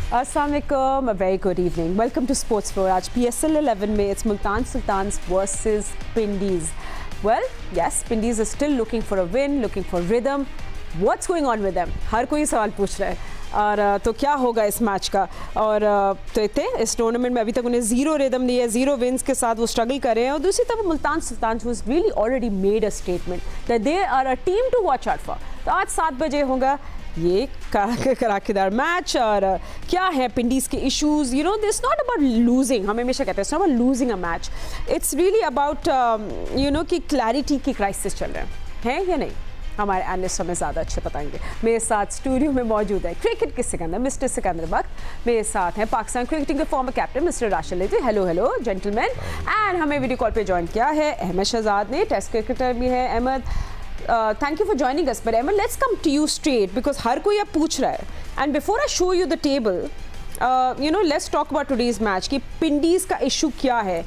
अस्सलाम वालेकुम, very good evening, welcome to sports floor. आज PSL 11 में it's Multan Sultans versus Pindiz. Well yes, Pindiz is still looking for a win, looking for rhythm. What's going on with them, हर कोई सवाल पूछ रहा है। और तो क्या होगा इस मैच का। और तो इस टूर्नामेंट में अभी तक उन्हें ज़ीरो रिदम नहीं है, ज़ीरो विन्स के साथ वो स्ट्रगल कर रहे हैं। और दूसरी तरफ Multan Sultan who is really already made a statement that they are a team to watch out for. तो आज 7 बजे होगा ये कराकेदार मैच। और क्या है पिंडीज़ के issues, you know this not about losing, हम हमेशा कहते हैं it's not about losing a match, it's really about you know कि क्लैरिटी की क्राइसिस चल रहे हैं या नहीं। हमारे एनालिस्ट हमें ज़्यादा अच्छे बताएंगे। मेरे साथ स्टूडियो में मौजूद है क्रिकेट के सिकंदर मिस्टर सिकंदर बख्त, मेरे साथ हैं पाकिस्तान क्रिकेटिंग के फॉर्मर कैप्टन मिस्टर राशिद लेती। Hello hello gentleman. एंड हमें वीडियो कॉल पे ज्वाइन किया है अहमद शहजाद ने, टेस्ट क्रिकेटर भी है Ahmad. Thank you for joining us. But Emma, let's come to you straight because हर कोई अब पूछ रहा है. And before I show you the table, you know, let's talk about today's match. कि पिंडीज का issue क्या है?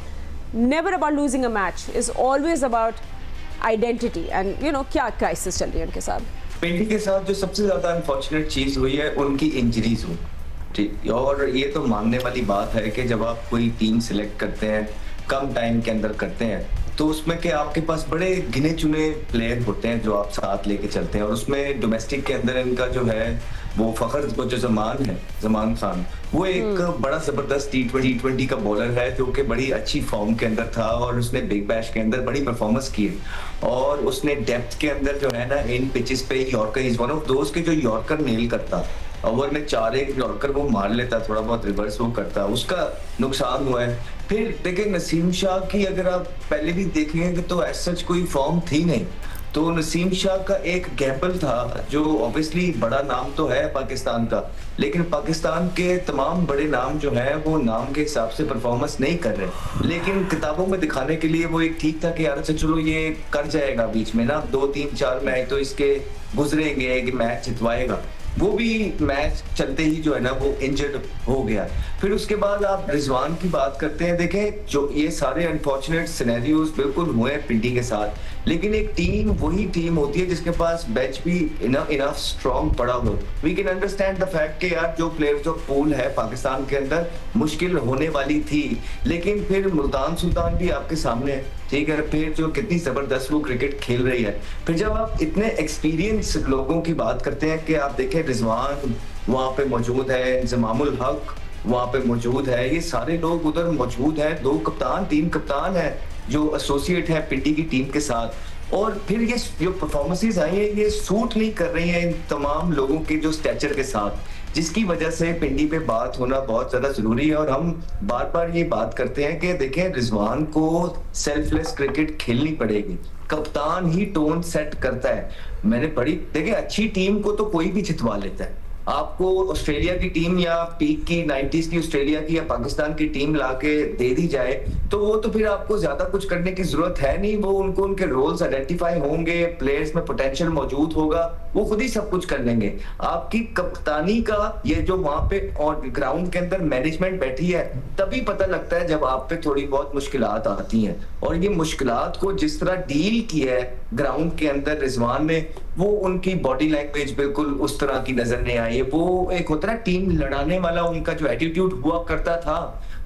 Never about losing a match. Is always about identity. And you know क्या crisis चल रही है उनके साथ? पिंडी के साथ जो सबसे ज्यादा अनफॉर्चुनेट चीज हुई है उनकी इंजरीज हुई। ठीक, और ये तो मानने वाली बात है कि जब आप कोई टीम सिलेक्ट करते हैं, कम टाइम के अंदर करते हैं, तो उसमें के आपके पास बड़े गिने चुने प्लेयर होते हैं जो आप साथ लेके चलते हैं। और उसमें डोमेस्टिक के अंदर इनका जो है वो फखर वो जो जमान खान, वो एक बड़ा जबरदस्त T20 का बॉलर है जो कि बड़ी अच्छी फॉर्म के अंदर था और उसने बिग बैश के अंदर बड़ी परफॉर्मेंस की और उसने डेप्थ के अंदर जो है ना इन पिचेस पे यॉर्कर इज वन ऑफ दोस्त के जो यॉर्कर नेल करता, ओवर में 4-1 यॉर्कर वो मार लेता, थोड़ा बहुत रिवर्स वो करता, उसका नुकसान हुआ है। फिर देखिए नसीम शाह की अगर आप पहले भी देखेंगे तो ऐसा कोई फॉर्म थी नहीं, तो नसीम शाह का एक गैम्बल था जो ऑब्वियसली बड़ा नाम तो है पाकिस्तान का, लेकिन पाकिस्तान के तमाम बड़े नाम जो है वो नाम के हिसाब से परफॉर्मेंस नहीं कर रहे, लेकिन किताबों में दिखाने के लिए वो एक ठीक था कि यार अच्छा चलो ये कर जाएगा बीच में ना 2-3-4 मैच तो इसके गुजरेंगे कि मैच जितवाएगा। वो भी मैच चलते ही जो है ना वो इंजर्ड हो गया। फिर उसके बाद आप रिजवान की बात करते हैं, देखें जो ये सारे अनफॉर्चुनेट सिनेरियोज बिल्कुल हुए हैं पिंडी के साथ, लेकिन एक टीम वही टीम होती है जिसके पास बेंच भी इनफ स्ट्रॉन्ग पड़ा हो। We can understand the fact कि यार जो प्लेयर्स जो पूल है पाकिस्तान के अंदर मुश्किल होने वाली थी, लेकिन फिर मुल्तान सुल्तान भी आपके सामने है, ठीक है, फिर जो कितनी जबरदस्त वो क्रिकेट खेल रही है। फिर जब आप इतने एक्सपीरियंस लोगों की बात करते हैं कि आप देखें रिजवान वहाँ पे मौजूद है, जमामुल हक वहाँ पे मौजूद है, ये सारे लोग उधर मौजूद हैं, 3 कप्तान है जो एसोसिएट है पिंडी की टीम के साथ। और फिर ये जो परफॉर्मेंसेस आई है ये सूट नहीं कर रही है इन तमाम लोगों के जो स्टैचर के साथ, जिसकी वजह से पिंडी पे बात होना बहुत ज्यादा जरूरी है। और हम बार बार ये बात करते हैं कि देखें रिजवान को सेल्फलेस क्रिकेट खेलनी पड़ेगी, कप्तान ही टोन सेट करता है। मैंने पढ़ी, देखिए अच्छी टीम को तो कोई भी जितवा लेता है, आपको ऑस्ट्रेलिया की टीम या पीक की 90s की ऑस्ट्रेलिया की या पाकिस्तान की टीम लाके दे दी जाए तो वो तो फिर आपको ज्यादा कुछ करने की जरूरत है नहीं, वो उनको उनके रोल्स आइडेंटिफाई होंगे, प्लेयर्स में पोटेंशियल मौजूद होगा, वो खुद ही सब कुछ कर लेंगे। आपकी कप्तानी का ये जो वहां पे और ग्राउंड के अंदर मैनेजमेंट बैठी है तभी पता लगता है जब आप पे थोड़ी बहुत मुश्किलात आती हैं। और ये मुश्किलात को जिस तरह डील किया है ग्राउंड के अंदर रिजवान ने, वो उनकी बॉडी लैंग्वेज बिल्कुल उस तरह की नजर नहीं आई है। वो एक होता है ना टीम लड़ाने वाला उनका जो एटीट्यूड हुआ करता था।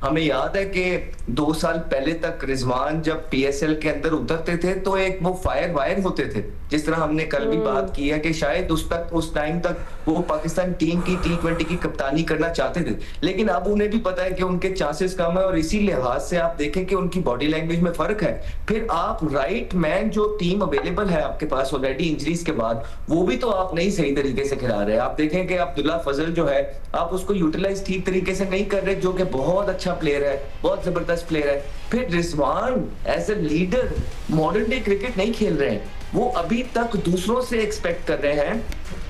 हमें याद है कि 2 साल पहले तक रिजवान जब PSL के अंदर उतरते थे तो एक वो फायर वायर होते थे, जिस तरह हमने कल भी बात की है कि शायद उस टाइम तक वो पाकिस्तान टीम की T20 की कप्तानी करना चाहते थे, लेकिन अब उन्हें भी पता है कि उनके चांसेस कम है और इसी लिहाज से आप देखें कि उनकी बॉडी लैंग्वेज में फर्क है। फिर आप राइट मैन जो टीम अवेलेबल है आपके पास ऑलरेडी इंजरीज के बाद, वो भी तो आप नहीं सही तरीके से खिला रहे। आप देखें कि अब्दुल्ला फजल जो है आप उसको यूटिलाइज ठीक तरीके से नहीं कर रहे, जो कि बहुत अच्छा प्लेयर है, बहुत जबरदस्त प्लेयर है। फिर Rizwan as a leader modern day cricket नहीं खेल रहे हैं, वो अभी तक दूसरों से एक्सपेक्ट कर रहे हैं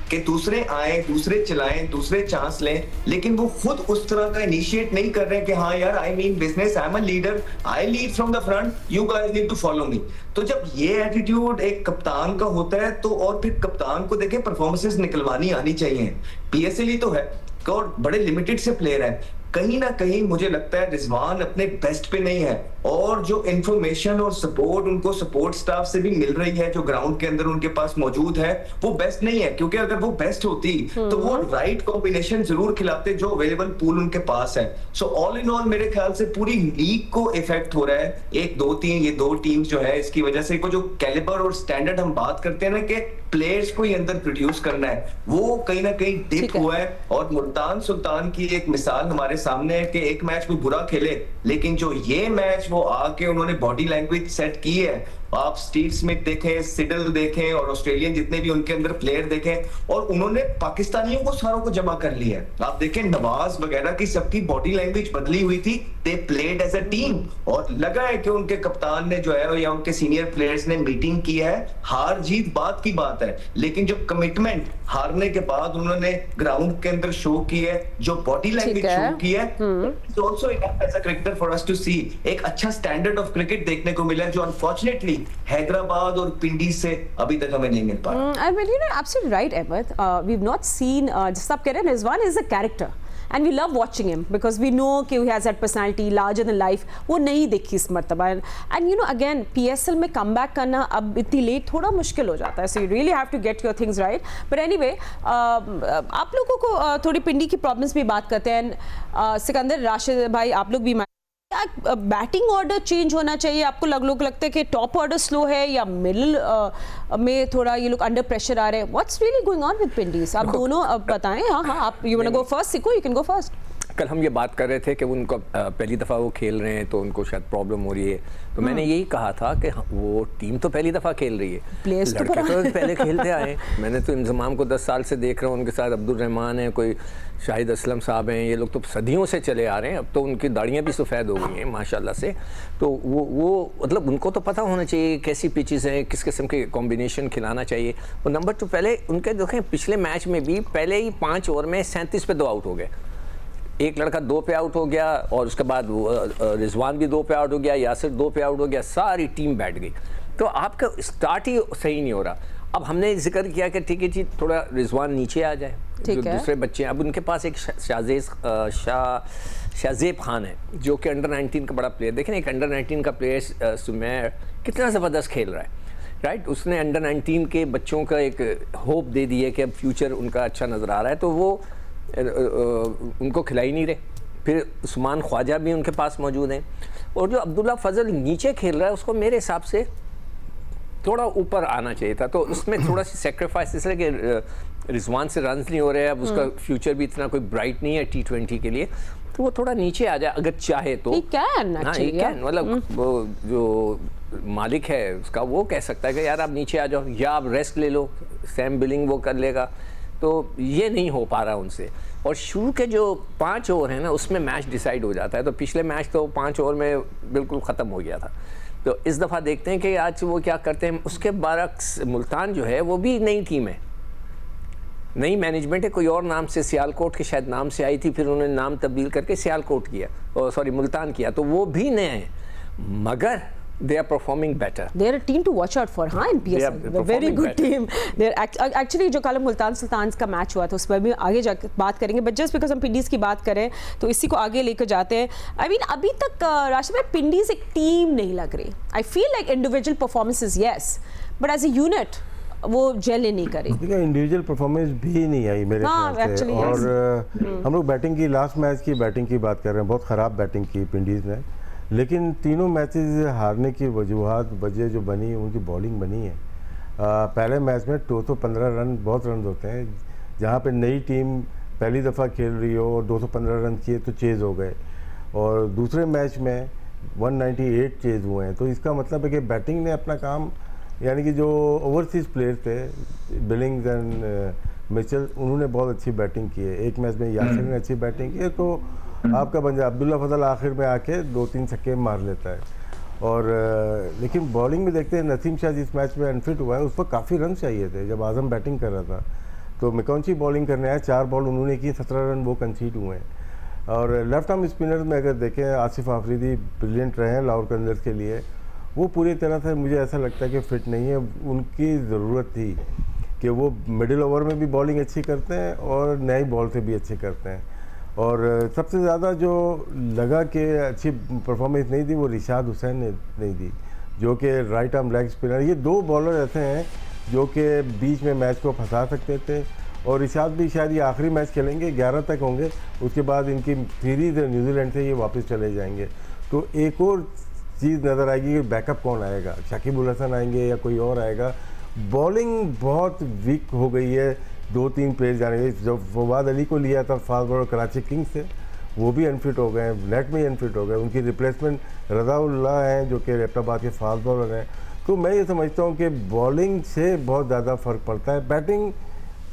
कि दूसरे आए, दूसरे चलाएं, दूसरे चांस लें, लेकिन वो खुद उस तरह का इनिशिएट नहीं कर रहे कि हाँ यार I mean business, I am a leader, I lead from the front, you guys need to follow me. तो जब ये एटीट्यूड एक कप्तान का होता है तो और फिर कप्तान को देखें परफॉर्मेंसेस निकलवानी आनी चाहिए। PSL ही तो है और बड़े लिमिटेड से प्लेयर है, कहीं ना कहीं मुझे लगता है रिजवान अपने बेस्ट पे नहीं है, और जो इंफॉर्मेशन और सपोर्ट उनको सपोर्ट स्टाफ से भी मिल रही है, जो ग्राउंड के अंदर उनके पास मौजूद है, वो बेस्ट नहीं है। क्योंकि अगर वो बेस्ट होती तो वो राइट कॉम्बिनेशन जरूर खिलाते जो अवेलेबल पूल उनके पास है। सो ऑल इन ऑल मेरे ख्याल से पूरी लीग को इफेक्ट हो रहा है, एक दो तीन ये दो टीम्स जो है इसकी वजह से। जो कैलिबर और स्टैंडर्ड हम बात करते हैं ना कि प्लेयर्स को ही अंदर प्रोड्यूस करना है, वो कहीं ना कहीं डिप हुआ है। और मुल्तान सुल्तान की एक मिसाल हमारे सामने है कि एक मैच वो बुरा खेले, लेकिन जो ये मैच वो आके उन्होंने बॉडी लैंग्वेज सेट की है, आप स्टीव स्मिथ देखें, सिडल देखें और ऑस्ट्रेलियन जितने भी उनके अंदर प्लेयर देखें, और उन्होंने पाकिस्तानियों को सारों को जमा कर लिया है। आप देखें नवाज वगैरह की सबकी बॉडी लैंग्वेज बदली हुई थी, they played as a team. और लगा है कि उनके कप्तान ने जो है या उनके सीनियर प्लेयर्स ने मीटिंग की है, हार जीत बात की बात है, लेकिन जो कमिटमेंट हारने के बाद उन्होंने ग्राउंड के अंदर शो की है, जो बॉडी लैंग्वेज शो की है, it's also as a cricketer for us to see एक अच्छा स्टैंडर्ड ऑफ क्रिकेट देखने को मिला, जो अनफॉर्चुनेटली हैदराबाद और पिंडीज से अभी तक हमें नहीं मिल पाया। I mean, you know, absolutely right, Ahmed. We've not seen, just आप कह रहे हैं, Rizwan is a character. And we love watching him because we know कि he has that personality, larger than life. वो नहीं देखी इस मर्तबा. And you know, again, PSL में comeback करना अब इतनी लेट थोड़ा मुश्किल हो जाता है. So you really have to get your things right. But anyway, आप लोगों को थोड़ी पिंडी की problems भी बात करते हैं. सिकंदर, राशिद भाई, आप लोग भी बैटिंग ऑर्डर चेंज होना चाहिए? आपको लोग लगता है कि टॉप ऑर्डर स्लो है या मिडिल में थोड़ा ये लोग अंडर प्रेशर आ रहे हैं? What's really going on with पिंडीज? आप दोनों बताएं. हाँ, आप you want to go first? सिको, यू कैन गो फर्स्ट. कल हम ये बात कर रहे थे कि उनको पहली दफ़ा वो खेल रहे हैं तो उनको शायद प्रॉब्लम हो रही है, तो मैंने यही कहा था कि वो टीम तो पहली दफ़ा खेल रही है, लड़के तो पहले खेलते आए. मैंने तो इंजमाम को 10 साल से देख रहा हूँ, उनके साथ अब्दुल रहमान है, कोई शाहिद असलम साहब हैं, ये लोग तो सदियों से चले आ रहे हैं. अब तो उनकी दाढ़ियाँ भी सफ़ेद हो गई हैं माशाल्लाह से. तो वो मतलब उनको तो पता होना चाहिए कैसी पिचेस हैं, किस किस्म के कॉम्बिनेशन खिलाना चाहिए. और नंबर 2, पहले उनके देखें पिछले मैच में भी पहले ही 5 ओवर में 37 पे 2 आउट हो गए. एक लड़का 2 पे आउट हो गया और उसके बाद रिजवान भी 2 पे आउट हो गया, यासिर 2 पे आउट हो गया, सारी टीम बैठ गई. तो आपका स्टार्ट ही सही नहीं हो रहा. अब हमने जिक्र किया कि ठीक है जी, थोड़ा रिजवान नीचे आ जाए, जो दूसरे बच्चे हैं. अब उनके पास एक शाहजेब खान है जो कि अंडर 19 का बड़ा प्लेयर. देखें, एक अंडर 19 का प्लेयर सुमेर कितना ज़बरदस्त खेल रहा है, राइट. उसने अंडर 19 के बच्चों का एक होप दे दी है कि अब फ्यूचर उनका अच्छा नज़र आ रहा है, तो वो उनको खिला ही नहीं रहे. फिर उस्मान ख्वाजा भी उनके पास मौजूद हैं. और जो अब्दुल्ला फजल नीचे खेल रहा है, उसको मेरे हिसाब से थोड़ा ऊपर आना चाहिए था. तो उसमें थोड़ा सी सेक्रीफाइस, इसलिए कि रिजवान से रन नहीं हो रहे हैं, अब उसका फ्यूचर भी इतना कोई ब्राइट नहीं है T20 के लिए, तो वो थोड़ा नीचे आ जाए अगर चाहे तो. He can, मतलब वो जो मालिक है उसका, वो कह सकता है कि यार आप नीचे आ जाओ या आप रेस्ट ले लो, सैम बिलिंग वो कर लेगा. तो ये नहीं हो पा रहा उनसे. और शुरू के जो 5 ओवर हैं ना, उसमें मैच डिसाइड हो जाता है. तो पिछले मैच तो 5 ओवर में बिल्कुल ख़त्म हो गया था. तो इस दफ़ा देखते हैं कि आज वो क्या करते हैं. उसके बरक्स मुल्तान जो है वो भी नई टीम है, नई मैनेजमेंट है, कोई और नाम से, सियालकोट के शायद नाम से आई थी, फिर उन्होंने नाम तब्दील करके सियालकोट किया, सॉरी मुल्तान किया. तो वो भी नए हैं, मगर they are performing better. They are a team to watch out for, हाँ, in PSL. They're a very good team. They're actually जो कल मुल्तान सुल्तान का मैच हुआ था उस पर भी आगे जाकर बात करेंगे, बट जस्ट बिकॉज हम पिंडीज की बात करें तो इसी को आगे लेकर जाते हैं. आई मीन अभी तक राशिद भाई पिंडीज एक टीम नहीं लग रही. I feel like individual performances yes, but as a unit वो जेल नहीं करी. इंडिविजुअल परफॉर्मेंस भी नहीं आई मेरे ख्याल से. और हम लोग बैटिंग की, लास्ट मैच की बैटिंग की बात कर रहे हैं, बहुत ख़राब बैटिंग की पिंडीज ने, लेकिन तीनों मैचेस हारने की वजह जो बनी उनकी बॉलिंग बनी है. पहले मैच में 215 रन बहुत रन होते हैं, जहाँ पे नई टीम पहली दफ़ा खेल रही हो और 215 रन किए तो चेज़ हो गए. और दूसरे मैच में 198 चेज़ हुए हैं. तो इसका मतलब है कि बैटिंग ने अपना काम, यानी कि जो ओवरसीज़ प्लेयर थे बिलिंग्स एंड मिचेल, उन्होंने बहुत अच्छी बैटिंग की है. एक मैच में यासिर ने अच्छी बैटिंग की है, तो आपका बंदा अब्दुल्ला फजल आखिर में आके 2-3 छक्के मार लेता है. और लेकिन बॉलिंग में देखते हैं, नसीम शाह जिस मैच में अनफिट हुआ है उस पर काफ़ी रन चाहिए थे. जब आज़म बैटिंग कर रहा था तो मैकॉन्ची बॉलिंग करने आया, 4 बॉल उन्होंने की, 17 रन वो कंसीड हुए हैं. और लेफ्ट आर्म स्पिनर में अगर देखें, आसिफ आफरीदी ब्रिलियंट रहे हैं लाहौर कलंदर्स के लिए. वो पूरी तरह से मुझे ऐसा लगता है कि फिट नहीं है. उनकी ज़रूरत थी कि वो मिडिल ओवर में भी बॉलिंग अच्छी करते हैं और नई बॉल से भी अच्छे करते हैं. और सबसे ज़्यादा जो लगा कि अच्छी परफॉर्मेंस नहीं दी वो रिशाद हुसैन ने नहीं दी, जो कि राइट आर्म लेग स्पिनर। ये दो बॉलर ऐसे हैं जो कि बीच में मैच को फंसा सकते थे, और रिशाद भी शायद ये आखिरी मैच खेलेंगे, 11 तक होंगे, उसके बाद इनकी सीरीज़ न्यूजीलैंड से ये वापस चले जाएंगे। तो एक और चीज़ नज़र आएगी कि बैकअप कौन आएगा, शाकिब उल हसन आएंगे या कोई और आएगा। बॉलिंग बहुत वीक हो गई है, 2-3 प्लेयर जाने। जब फवाद अली को लिया था फास्ट बॉलर कराची किंग्स से, वो भी अनफिट हो गए, नेट में ही अनफिट हो गए। उनकी रिप्लेसमेंट रज़ाउल्लाह हैं जो कि एबटाबाद के फास्ट बॉलर हैं। तो मैं ये समझता हूँ कि बॉलिंग से बहुत ज़्यादा फ़र्क पड़ता है। बैटिंग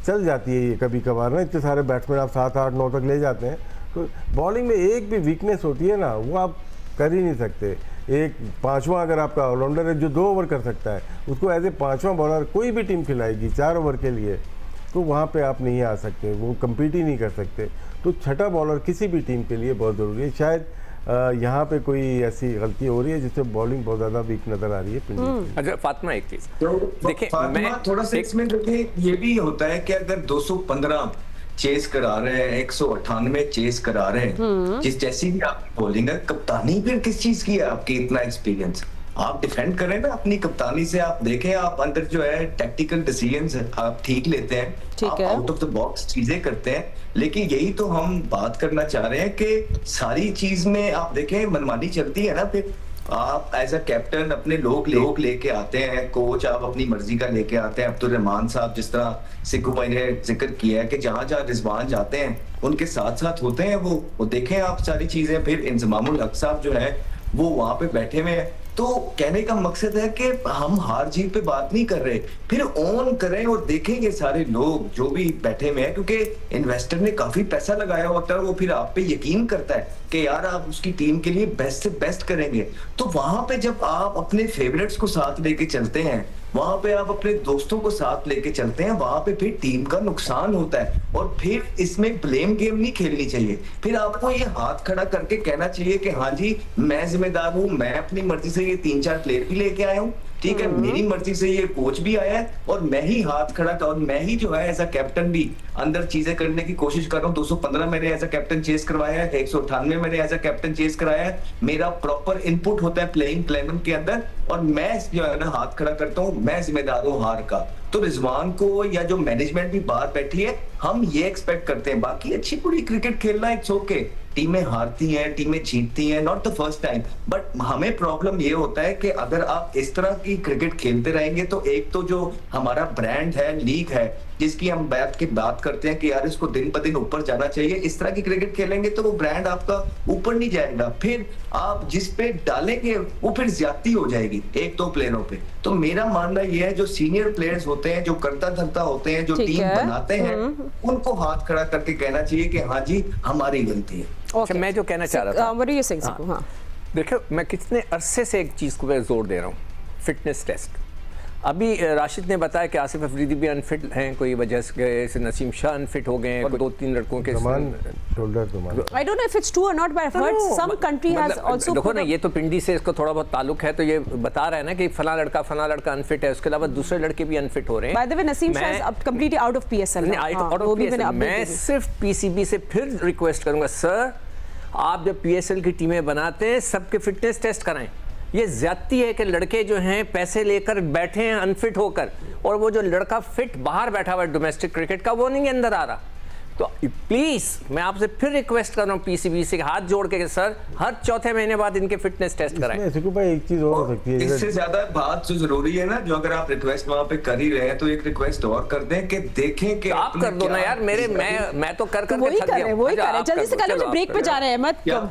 चल जाती है ये कभी कभार ना, इतने सारे बैट्समैन आप 7, 8, 9 तक ले जाते हैं, तो बॉलिंग में एक भी वीकनेस होती है ना, वो आप कर ही नहीं सकते। एक पांचवा अगर आपका ऑलराउंडर है जो 2 ओवर कर सकता है, उसको एज ए पांचवा बॉलर कोई भी टीम खिलाएगी 4 ओवर के लिए, तो वहाँ पे आप नहीं आ सकते, वो कम्पीट ही नहीं कर सकते। तो छठा बॉलर किसी भी टीम के लिए बहुत ज़रूरी है। शायद यहाँ पे कोई ऐसी गलती हो रही है जिससे बॉलिंग बहुत ज़्यादा वीक नज़र आ रही है। अच्छा फातिमा, एक चीज़ देखिए, मैं थोड़ा सा इसमें देखिए, ये भी होता है कि अगर 215 चेस करा रहे हैं, 198 चेस करा रहे हैं, जिस जैसी भी आपकी बॉलिंग है, कप्तानी फिर किस चीज की है आपकी? इतना एक्सपीरियंस आप डिफेंड करें ना अपनी कप्तानी से। आप देखें, आप अंदर जो है टैक्टिकल डिसीजंस आप ठीक लेते हैं, आप आउट ऑफ द बॉक्स चीजें करते हैं। लेकिन यही तो हम बात करना चाह रहे हैं कि सारी चीज में आप देखें मनमानी चलती है ना। फिर आप एज अ कैप्टन अपने लोग लेके आते हैं, कोच आप अपनी मर्जी का लेके आते हैं। अब्दुल रहमान साहब, जिस तरह सिक्कू भाई ने जिक्र किया है कि जहां जहां रिजवान जाते हैं उनके साथ साथ होते हैं वो देखें आप सारी चीजें। फिर इंजमामुल हक साहब जो है वो वहां पे बैठे हुए हैं। तो कहने का मकसद है कि हम हार जीत पे बात नहीं कर रहे, फिर ऑन करें और देखेंगे सारे लोग जो भी बैठे हुए हैं, क्योंकि इन्वेस्टर ने काफी पैसा लगाया होता है, वो फिर आप पे यकीन करता है कि यार आप उसकी टीम के लिए बेस्ट से बेस्ट करेंगे। तो वहां पे जब आप अपने फेवरेट्स को साथ लेके चलते हैं, वहां पे आप अपने दोस्तों को साथ लेके चलते हैं, वहां पे फिर टीम का नुकसान होता है। और फिर इसमें ब्लेम गेम नहीं खेलनी चाहिए। फिर आपको ये हाथ खड़ा करके कहना चाहिए कि हाँ जी मैं जिम्मेदार हूँ, मैं अपनी मर्जी से ये 3-4 प्लेयर भी लेके आया हूँ, ठीक है, मेरी मर्जी से ये कोच भी आया है, और मैं ही हाथ खड़ा कर, और मैं ही जो है एज अ कैप्टन भी अंदर चीजें करने की कोशिश कर रहा हूँ। 215 मैंने एज अ कैप्टन चेस करवाया है, 198 मैंने एज अ कैप्टन चेस कराया है। मेरा प्रॉपर इनपुट होता है प्लेइंग 11 के अंदर, और मैं जो है ना हाथ खड़ा करता हूँ, मैं जिम्मेदार हूँ हार का। तो रिजवान को या जो मैनेजमेंट भी बाहर बैठी है, हम ये एक्सपेक्ट करते हैं। बाकी अच्छी पूरी क्रिकेट खेलना इट्स ओके, टीमें हारती हैं, टीमें जीतती हैं, not the first time. But हमें प्रॉब्लम ये होता है कि अगर आप इस तरह की क्रिकेट खेलते रहेंगे तो एक तो जो हमारा ब्रांड है, लीग है, जिसकी हम बात करते हैं कि यार इसको दिन ब दिन ऊपर जाना चाहिए, इस तरह की क्रिकेट खेलेंगे तो वो ब्रांड आपका ऊपर नहीं जाएगा। फिर आप जिस पे डालेंगे वो फिर ज्यादती हो जाएगी 1-2 प्लेयरों पे। तो मेरा मानना ये है जो सीनियर प्लेयर्स होते हैं, जो करता धरता होते हैं, जो टीम बनाते हैं, उनको हाथ खड़ा करके कहना चाहिए कि हाँ जी हमारी गलती है। अच्छा, मैं जो कहना चाह रहा था, देखो मैं कितने अरसे से एक चीज को जोर दे रहा हूँ, फिटनेस टेस्ट। अभी राशिद ने बताया कि आसिफ अफरीदी भी अनफिट हैं, कोई वजह से नसीम शाह अनफिट हो गए हैं, 2-3 लड़कों के। I don't know if it's true or not, but I've heard some country has also। देखो ना, ये तो पिंडी से इसको थोड़ा बहुत ताल्लुक है, तो ये बता रहा है ना कि फला लड़का अनफिट है, उसके अलावा दूसरे लड़के भी अनफिट हो रहे हैं। By the way, Naseem Shah is completely out of PSL। मैं सिर्फ PCB से फिर रिक्वेस्ट करूंगा, सर आप जब PSL की टीमें बनाते हैं सबके फिटनेस टेस्ट कराएं। ये ज्यादती है कि लड़के जो हैं पैसे लेकर बैठे हैं अनफिट होकर, और वो जो लड़का फिट बाहर बैठा हुआ है डोमेस्टिक क्रिकेट का, वो नहीं अंदर आ रहा। तो प्लीज मैं आपसे फिर रिक्वेस्ट कर रहा हूँ PCB से हाथ जोड़ के, सर हर चौथे महीने बाद इनके फिटनेस टेस्ट कराएं। एक चीज और हो सकती है, इससे ज्यादा बात जो जरूरी है ना, जो अगर आप रिक्वेस्ट वहाँ पे कर ही रहे हैं तो एक रिक्वेस्ट और कर दें कि देखें कि आप कर दो ना यार, मैं तो कर वही कर रहे हैं, जल्दी से कर लो, ब्रेक पे जा रहे हैं मत। क्या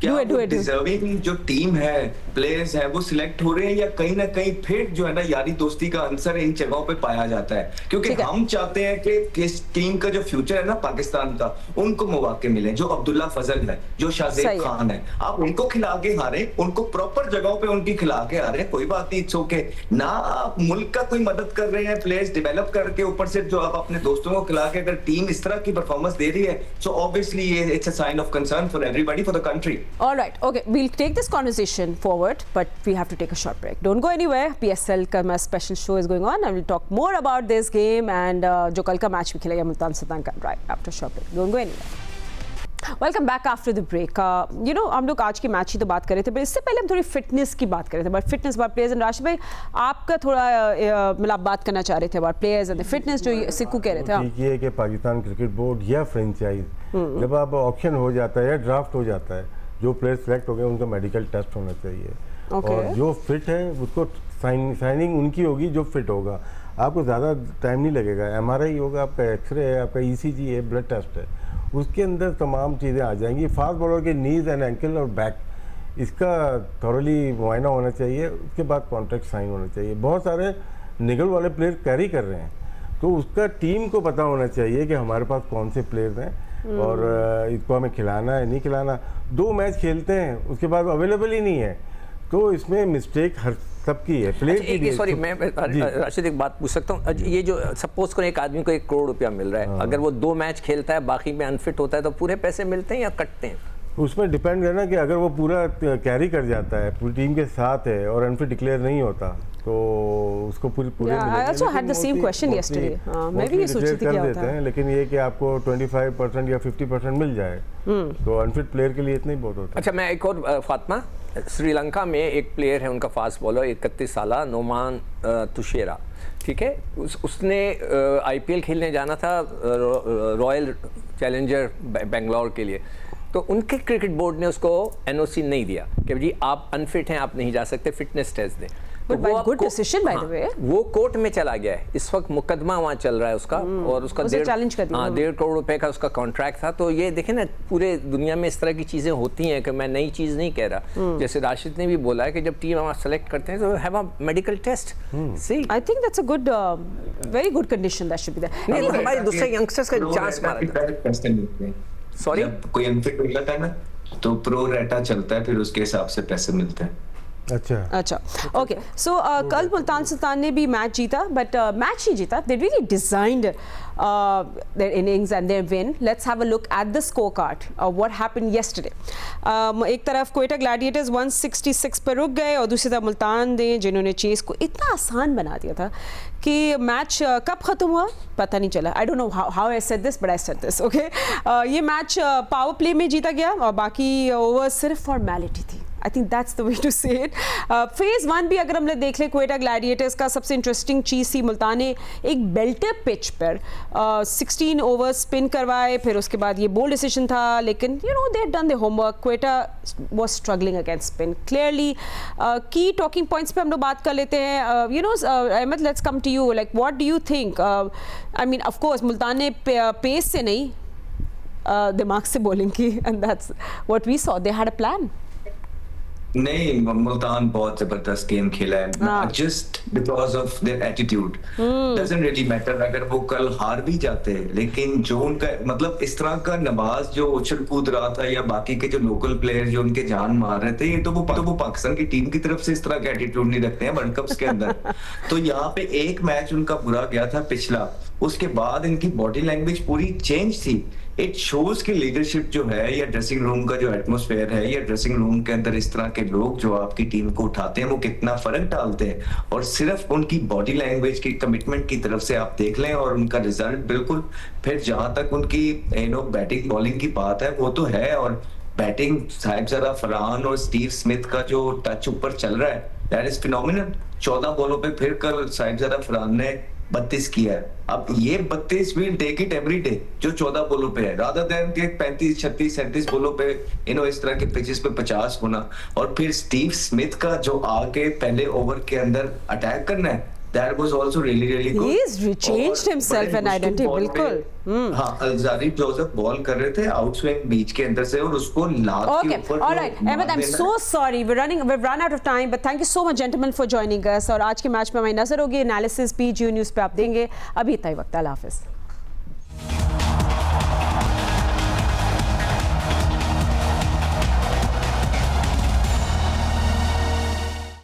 डिजर्विंग जो टीम है, प्लेयर्स हैं, वो सिलेक्ट हो रहे हैं, या कहीं ना कहीं फिर जो है ना यारी दोस्ती का आंसर इन जगहों पे पाया जाता है? क्योंकि हम चाहते हैं कि इस टीम का जो फ्यूचर है ना पाकिस्तान का, उनको मौके मिले। जो अब्दुल्ला फजल है, जो शाहजेब खान है, आप उनको खिला के हारे, उनको प्रॉपर जगहों पे उनकी खिला के हारे, कोई बात नहीं, इट्स ओके ना। आप मुल्क का कोई मदद कर रहे हैं, प्लेयर्स डेवलप करके, ऊपर से जो आप अपने दोस्तों को खिला के, अगर टीम इस तरह की परफॉर्मेंस दे रही है, so obviously it's a sign of concern for everybody, for the country. All right, okay, we'll take this conversation forward, but we have to take a short break. Don't go anywhere. PSL का special show is going on, and we'll talk more about this game and जो कल का match भी खेलेगा मुल्तान सुल्तान का, right after short break. Don't go anywhere. Welcome back after the break. You know हम लोग आज की मैच की तो बात कर रहे थे, पर इससे पहले हम थोड़ी फिटनेस की बात कर रहे थे, but fitness about players and Rashid भाई आपका थोड़ा मतलब आप बात करना चाह रहे थे अबाउट प्लेयर्स एंड फिटनेस जो सिक्कू कह रहे थे। ठीक है कि पाकिस्तान क्रिकेट बोर्ड या फ्रेंचाइज जब आप ऑप्शन हो जाता है या ड्राफ्ट हो जाता है, जो प्लेयर सेलेक्ट हो गए उनका मेडिकल टेस्ट होना चाहिए। और जो फिट है उसको साइनिंग उनकी होगी जो फिट होगा। आपको ज़्यादा टाइम नहीं लगेगा, MRI होगा, आपका एक्सरे है, आपका ECG है, ब्लड टेस्ट है, उसके अंदर तमाम चीज़ें आ जाएंगी। फास्ट बॉलर के नीज एंड एंकल और बैक इसका थॉरली मुआयना होना चाहिए, उसके बाद कॉन्ट्रैक्ट साइन होना चाहिए। बहुत सारे निगल वाले प्लेयर कैरी कर रहे हैं, तो उसका टीम को पता होना चाहिए कि हमारे पास कौन से प्लेयर्स हैं और इसको हमें खिलाना है नहीं खिलाना। 2 मैच खेलते हैं उसके बाद अवेलेबल ही नहीं है, तो इसमें मिस्टेक हर सबकी है, प्लेयर की भी। सॉरी मैं राशिद एक बात पूछ सकता हूँ, ये जो सपोज करें एक आदमी को 1 करोड़ रुपया मिल रहा है, अगर वो 2 मैच खेलता है बाकी में अनफिट होता है तो पूरे पैसे मिलते हैं या कटते हैं? उसमें डिपेंड करना कि अगर वो पूरा कैरी कर जाता है, पूरी टीम के साथ है और अनफिट डिक्लेयर नहीं होता तो उसको पूरे I also had the same question yesterday. मैं भी ये सोच रही थी क्या होता है, लेकिन ये कि आपको 25% या 50% मिल जाए तो अनफिट प्लेयर के लिए इतना ही बहुत होता है। अच्छा, मैं एक और फातिमा, श्रीलंका में एक प्लेयर है उनका फास्ट बॉलर 31 साल नोमान तुशेरा, ठीक है, उसने IPL खेलने जाना था रॉयल चैलेंजर बेंगलोर के लिए, तो उनके क्रिकेट बोर्ड ने उसको NOC नहीं दिया कि जी आप अनफिट हैं, आप नहीं जा सकते, फिटनेस टेस्ट दें। तो good decision by the way. वो कोर्ट में चला गया है, इस वक्त मुकदमा वहाँ चल रहा है उसका, और उसका 1.5 करोड़ रुपए का उसका कॉन्ट्रैक्ट था। तो ये देखें ना, पूरे दुनिया में इस तरह की चीजें होती हैं कि मैं नई चीज नहीं कह रहा। जैसे राशिद ने भी बोला है कि जब टीम हम सेलेक्ट करते हैं तो have a medical test. See I think that's a good very good condition that should be there. नहीं, हमारे दूसरे यंगस्टर्स का चांस मारा। सॉरी, कोई अनफिट हो जाता है ना तो प्रो रेटा चलता है, फिर उसके हिसाब से पैसे मिलते हैं। अच्छा ओके। सो कल मुल्तान सुल्तान ने भी मैच जीता, बट मैच ही जीता, they really designed their innings and their win. Let's have a look at the scorecard of what happened yesterday. एक तरफ क्वेटा ग्लैडिएटर्स 166 पर रुक गए और दूसरी तरफ मुल्तान ने जिन्होंने चेस को इतना आसान बना दिया था कि मैच कब ख़त्म हुआ पता नहीं चला। I don't know how I said this, but I said this, okay. ये मैच पावर प्ले में जीता गया और बाकी ओवर सिर्फ फॉर्मेलिटी थी। I think that's the way to say it. Phase 1 भी अगर हम लोग देख लें क्वेटा ग्लैडिएटर्स का, सबसे इंटरेस्टिंग चीज़ थी मुल्तान ने एक बेल्टर पिच पर 16 ओवर स्पिन करवाए, फिर उसके बाद ये बोल्ड डिसीजन था, लेकिन you know they had done the homework. Quetta was struggling against spin clearly. Key talking points पे हम लोग बात कर लेते हैं। You know Ahmed, let's come to you, like what do you think? I mean of course Multan ने पेस से नहीं दिमाग से बॉलिंग की, and that's what we saw. They had a plan. नहीं, मुल्तान बहुत जबरदस्त गेम खेला है, just because of their attitude. Doesn't really matter अगर वो कल हार भी जाते, लेकिन जो उनका मतलब इस तरह का नवाज जो उछल कूद रहा था या बाकी के जो लोकल प्लेयर जो उनके जान मार रहे थे, ये तो वो पाकिस्तान की टीम की तरफ से इस तरह का एटीट्यूड नहीं रखते हैं वर्ल्ड कप्स के अंदर। तो यहाँ पे एक मैच उनका बुरा गया था पिछला, उसके बाद इनकी बॉडी लैंग्वेज पूरी चेंज थी। इट शोज की लीडरशिप जो है या ड्रेसिंग रूम का जो एटमॉस्फेयर है या ड्रेसिंग रूम के अंदर इस तरह के लोग जो आपकी टीम को उठाते हैं वो कितना फर्क डालते हैं। और सिर्फ उनकी बॉडी लैंग्वेज की कमिटमेंट की तरफ से आप देख लें और उनका रिजल्ट बिल्कुल। फिर जहां तक उनकी बैटिंग बॉलिंग की बात है वो तो है, और बैटिंग साहिबजादा फरहान और स्टीव स्मिथ का जो टच ऊपर चल रहा है दैट इज फिनोमिनल। 14 बॉलों पे फिर कल साहिबजादा फरहान ने 32 किया है। अब ये 32 will take it every day जो 14 बोलों पे है, रादर देन के 35 36 37 बोलों पे इस तरह के पिचेस पे 50 होना। और फिर स्टीव स्मिथ का जो आके पहले ओवर के अंदर अटैक करना है, that was also really good. He's changed himself and identity, बिल्कुल। हाँ, अलजारी जोसेफ बॉल कर रहे थे आउटस्विंग बीच के अंदर से और उसको लात के ऊपर। Alright, Ahmed, I'm so sorry. We've run out of time, but thank you so much, gentlemen, for joining us. और आज के मैच पे हमारी नजर होगी, एनालिसिस PGU न्यूज़ पे आप देंगे। अभी इतना ही वक्त, अल्लाह हाफिज़।